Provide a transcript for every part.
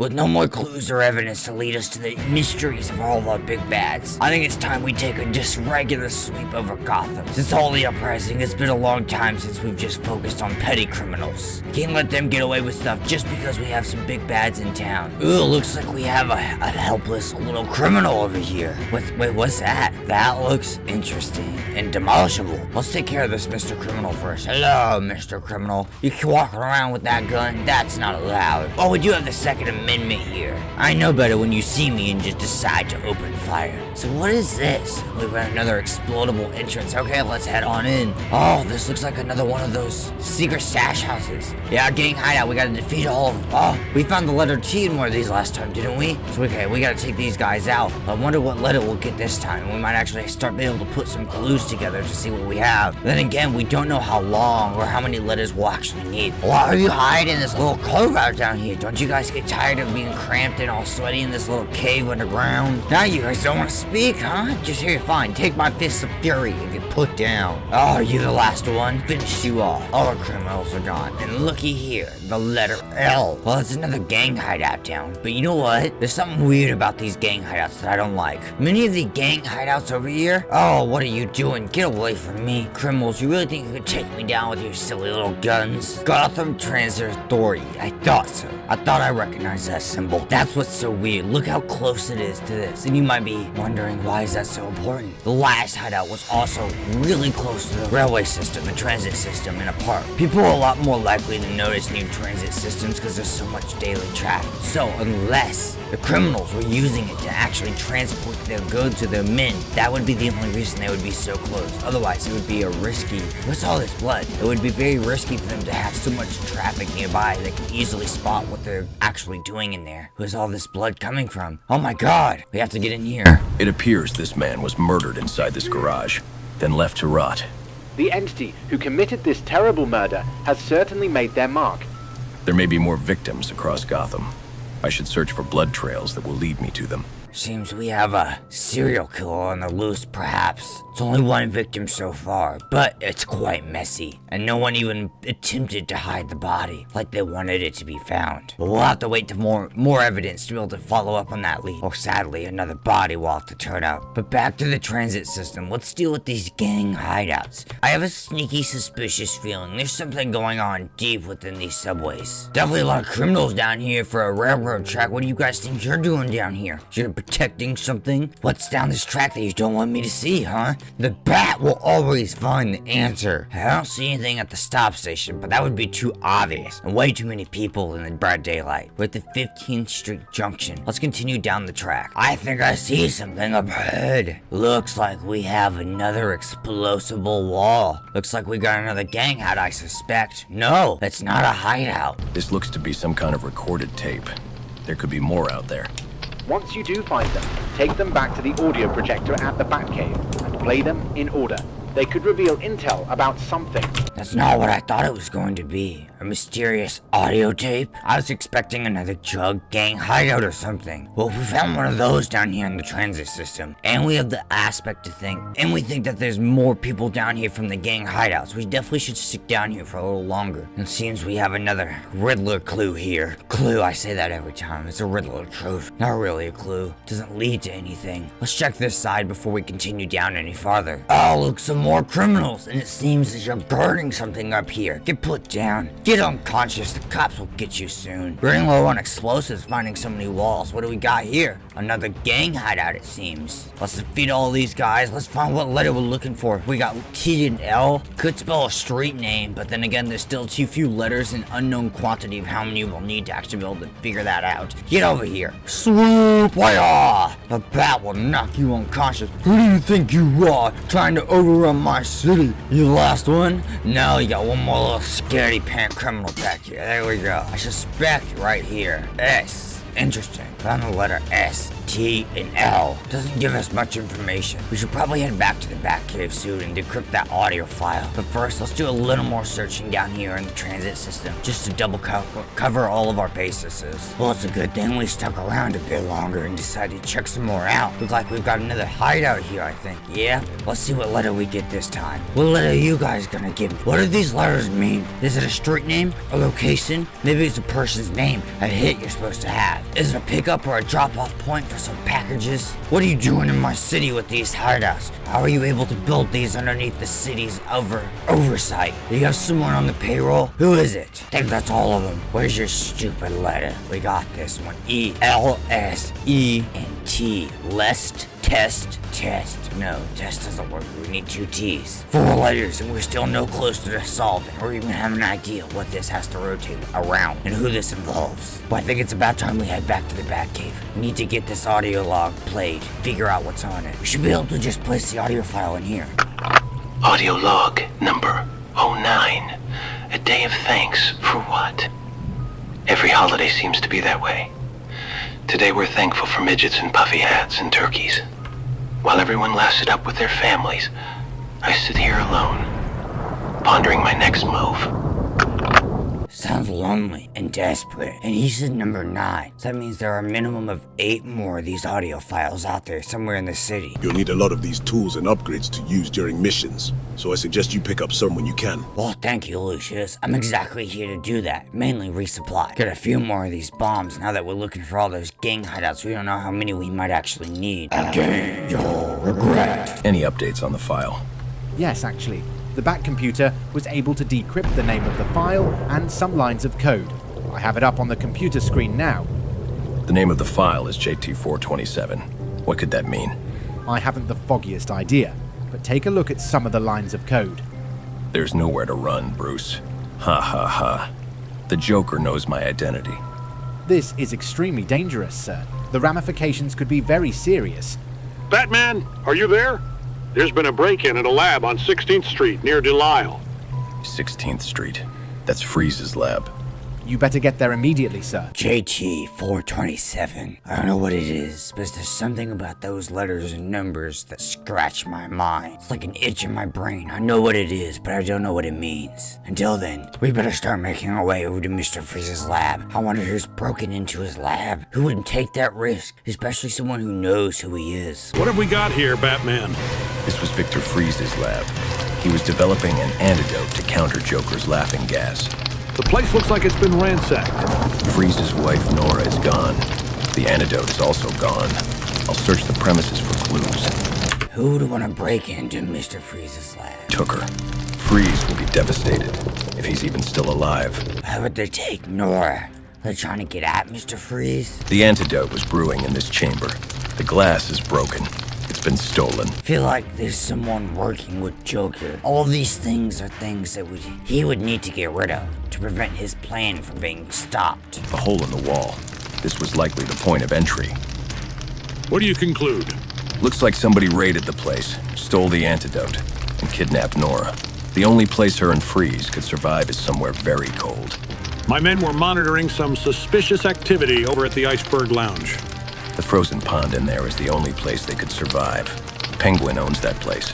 with no more clues or evidence to lead us to the mysteries of all of our big bads. I think it's time we take a just regular sweep over Gotham. Since all the uprising, it's been a long time since we've just focused on petty criminals. Can't let them get away with stuff just because we have some big bads in town. Ooh, looks like we have a helpless little criminal over here. Wait, what's that? That looks interesting and demolishable. Let's take care of this Mr. Criminal first. Hello, Mr. Criminal. You can walk around with that gun? That's not allowed. Oh, we do have the Second Amendment here. I know better when you see me and just decide to open fire. So what is this? We've got another explodable entrance. Okay, let's head on in. Oh, this looks like another one of those secret stash houses. Yeah, gang hideout. We gotta defeat all of them. Oh, we found the letter T in one of these last time, didn't we? So okay, we gotta take these guys out. I wonder what letter we'll get this time. We might actually start being able to put some clues together to see what we have. Then again, we don't know how long or how many letters we'll actually need. Why are you hiding in this little cove out down here? Don't you guys get tired of being cramped and all sweaty in this little cave underground? Now you guys don't want to speak, huh? Just here, fine. Take my fists of fury and get put down. Oh, are you the last one? Finish you off. All the criminals are gone. And looky here, the letter L. Well, it's another gang hideout down. But you know what? There's something weird about these gang hideouts that I don't like. Many of the gang hideouts over here. Oh, what are you doing? Get away from me. Criminals, you really think you could take me down with your silly little guns? Gotham Transit Authority. I thought so. I thought I recognized that symbol. That's what's so weird. Look how close it is to this. And you might be wondering, why is that so important? The last hideout was also really close to the railway system, the transit system in a park. People are a lot more likely to notice new transit systems because there's so much daily traffic. So unless the criminals were using it to actually transport their goods to their men, that would be the only reason they would be so close. Otherwise, it would be a risky. What's all this blood? It would be very risky for them to have so much traffic nearby they can easily spot what they're actually doing in there. Where's all this blood coming from? Oh my god, we have to get in here. It appears this man was murdered inside this garage, then left to rot. The entity who committed this terrible murder has certainly made their mark. There may be more victims across Gotham. I should search for blood trails that will lead me to them. Seems we have a serial killer on the loose, perhaps. It's only one victim so far, but it's quite messy. And no one even attempted to hide the body, like they wanted it to be found. But we'll have to wait for more evidence to be able to follow up on that lead. Or sadly, another body will have to turn up. But back to the transit system, let's deal with these gang hideouts. I have a sneaky, suspicious feeling there's something going on deep within these subways. Definitely a lot of criminals down here for a railroad track. What do you guys think you're doing down here? You're protecting something? What's down this track that you don't want me to see, huh? The bat will always find the answer. I don't see anything at the stop station, but that would be too obvious. And way too many people in the bright daylight. We're at the 15th Street Junction. Let's continue down the track. I think I see something up ahead. Looks like we have another explosible wall. Looks like we got another gang hideout, I suspect. No, it's not a hideout. This looks to be some kind of recorded tape. There could be more out there. Once you do find them, take them back to the audio projector at the Batcave and play them in order. They could reveal intel about something. That's not what I thought it was going to be. A mysterious audio tape? I was expecting another drug gang hideout or something. Well, we found one of those down here in the transit system. And we have the aspect to think. And we think that there's more people down here from the gang hideouts. We definitely should stick down here for a little longer. It seems we have another Riddler clue here. Clue, I say that every time. It's a Riddler truth. Not really a clue. Doesn't lead to anything. Let's check this side before we continue down any farther. Oh, look, some more criminals. And it seems that you're guarding something up here. Get put down. Get unconscious, the cops will get you soon. Running low on explosives, finding so many walls. What do we got here? Another gang hideout, it seems. Let's defeat all these guys. Let's find what letter we're looking for. We got T and L. Could spell a street name, but then again, there's still too few letters and unknown quantity of how many we'll need to actually be able to figure that out. Get over here. Swoop! Wah! The bat will knock you unconscious. Who do you think you are, trying to overrun my city? You the last one? No, you got one more little scaredy pants criminal back here. There we go. I suspect right here. S. Interesting. Found the letter S. T, and L. Doesn't give us much information. We should probably head back to the Batcave soon and decrypt that audio file. But first, let's do a little more searching down here in the transit system, just to double cover all of our bases. Well, it's a good thing we stuck around a bit longer and decided to check some more out. Looks like we've got another hideout here, I think. Yeah? Let's see what letter we get this time. What letter are you guys gonna give me? What do these letters mean? Is it a street name? A location? Maybe it's a person's name, a hit you're supposed to have. Is it a pickup or a drop-off point for some packages? What are you doing in my city with these hideouts? How are you able to build these underneath the city's oversight? Do you have someone on the payroll? Who is it? I think that's all of them. Where's your stupid letter? We got this one. E, L, S, E, and T. Lest, test. No, test doesn't work. We need 2 T's. 4 letters, and we're still no closer to solving or even have an idea what this has to rotate around and who this involves. But I think it's about time we head back to the Batcave. We need to get this audio log played, figure out what's on it. We should be able to just place the audio file in here. Audio log number 09. A day of thanks for what? Every holiday seems to be that way. Today we're thankful for midgets and puffy hats and turkeys. While everyone laughs it up with their families, I sit here alone, pondering my next move. Sounds lonely and desperate. And he said number 9. So that means there are a minimum of 8 more of these audio files out there somewhere in the city. You'll need a lot of these tools and upgrades to use during missions, so I suggest you pick up some when you can. Well, thank you, Lucius. I'm exactly here to do that. Mainly resupply. Get a few more of these bombs now that we're looking for all those gang hideouts. We don't know how many we might actually need. Again, you'll regret. Any updates on the file? Yes, actually. The Bat computer was able to decrypt the name of the file and some lines of code. I have it up on the computer screen now. The name of the file is JT427. What could that mean? I haven't the foggiest idea, but take a look at some of the lines of code. There's nowhere to run, Bruce. Ha ha ha. The Joker knows my identity. This is extremely dangerous, sir. The ramifications could be very serious. Batman, are you there? There's been a break-in at a lab on 16th Street near Delisle. 16th Street. That's Freeze's lab. You better get there immediately, sir. JT427. I don't know what it is, but there's something about those letters and numbers that scratch my mind. It's like an itch in my brain. I know what it is, but I don't know what it means. Until then, we better start making our way over to Mr. Freeze's lab. I wonder who's broken into his lab. Who wouldn't take that risk? Especially someone who knows who he is. What have we got here, Batman? This was Victor Freeze's lab. He was developing an antidote to counter Joker's laughing gas. The place looks like it's been ransacked. Freeze's wife, Nora, is gone. The antidote is also gone. I'll search the premises for clues. Who would want to break into Mr. Freeze's lab? Took her. Freeze will be devastated, if he's even still alive. How would they take Nora? They're trying to get at Mr. Freeze? The antidote was brewing in this chamber. The glass is broken. It's been stolen. Feel like there's someone working with Joker. All these things are things that he would need to get rid of to prevent his plan from being stopped. A hole in the wall. This was likely the point of entry. What do you conclude? Looks like somebody raided the place, stole the antidote, and kidnapped Nora. The only place her and Freeze could survive is somewhere very cold. My men were monitoring some suspicious activity over at the Iceberg Lounge. The frozen pond in there is the only place they could survive. Penguin owns that place.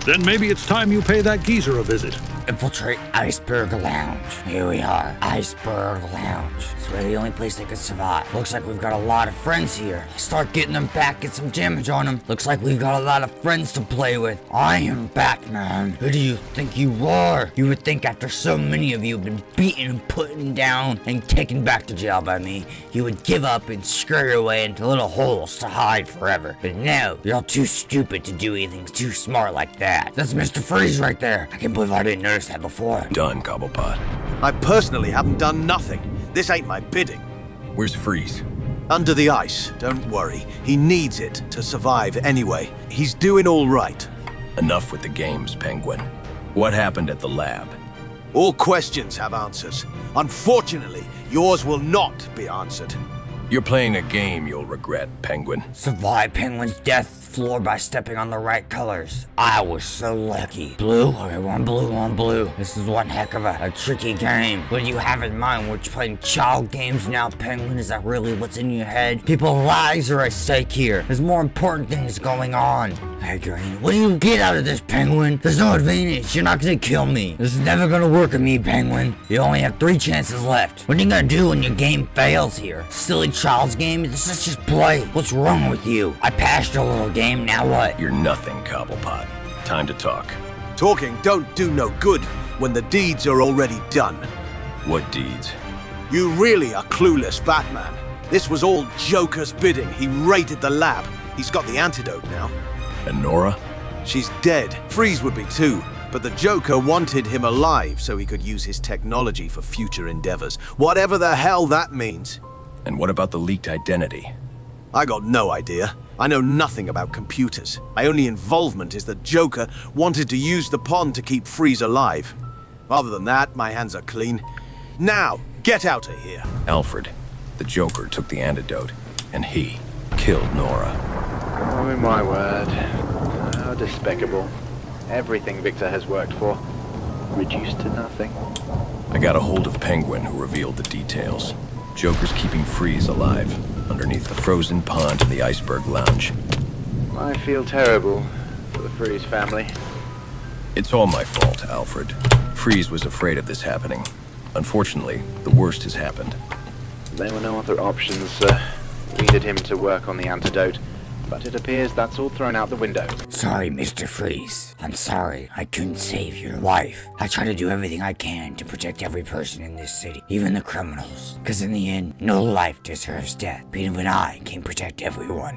Then maybe it's time you pay that geezer a visit. Infiltrate Iceberg Lounge. Here we are. Iceberg Lounge. It's really the only place they could survive. Looks like we've got a lot of friends here. Start getting them back, get some damage on them. Looks like we've got a lot of friends to play with. I am Batman. Who do you think you are? You would think after so many of you have been beaten and put down and taken back to jail by me, you would give up and scurry away into little holes to hide forever. But no, you're all too stupid to do anything too smart like that. That's Mr. Freeze right there. I can't believe I didn't notice that before. Done, Cobblepot. I personally haven't done nothing. This ain't my bidding. Where's Freeze? Under the ice, don't worry. He needs it to survive anyway. He's doing all right. Enough with the games, Penguin. What happened at the lab? All questions have answers. Unfortunately, yours will not be answered. You're playing a game you'll regret, Penguin. Survive Penguin's death floor by stepping on the right colors. I was so lucky. Blue? Okay, one blue. This is one heck of a tricky game. What do you have in mind? We're playing child games now, Penguin? Is that really what's in your head? People's lives are at stake here. There's more important things going on. Hey, Green, what do you get out of this, Penguin? There's no advantage. You're not gonna kill me. This is never gonna work with me, Penguin. You only have 3 chances left. What are you gonna do when your game fails here? Silly child's game? Let's just play. What's wrong with you? I passed your little game. Now what? You're nothing, Cobblepot. Time to talk. Talking don't do no good when the deeds are already done. What deeds? You really are clueless, Batman. This was all Joker's bidding. He raided the lab. He's got the antidote now. And Nora? She's dead. Freeze would be too. But the Joker wanted him alive so he could use his technology for future endeavors. Whatever the hell that means. And what about the leaked identity? I got no idea. I know nothing about computers. My only involvement is that Joker wanted to use the pond to keep Freeze alive. Other than that, my hands are clean. Now, get out of here. Alfred, the Joker took the antidote, and he killed Nora. Oh, my word. How despicable. Everything Victor has worked for, reduced to nothing. I got a hold of Penguin, who revealed the details. Joker's keeping Freeze alive, underneath the frozen pond in the Iceberg Lounge. I feel terrible for the Freeze family. It's all my fault, Alfred. Freeze was afraid of this happening. Unfortunately, the worst has happened. There were no other options. We needed him to work on the antidote, but it appears that's all thrown out the window. Sorry, Mr. Freeze. I'm sorry. I couldn't save your life. I try to do everything I can to protect every person in this city, even the criminals. Because in the end, no life deserves death. But even I can protect everyone.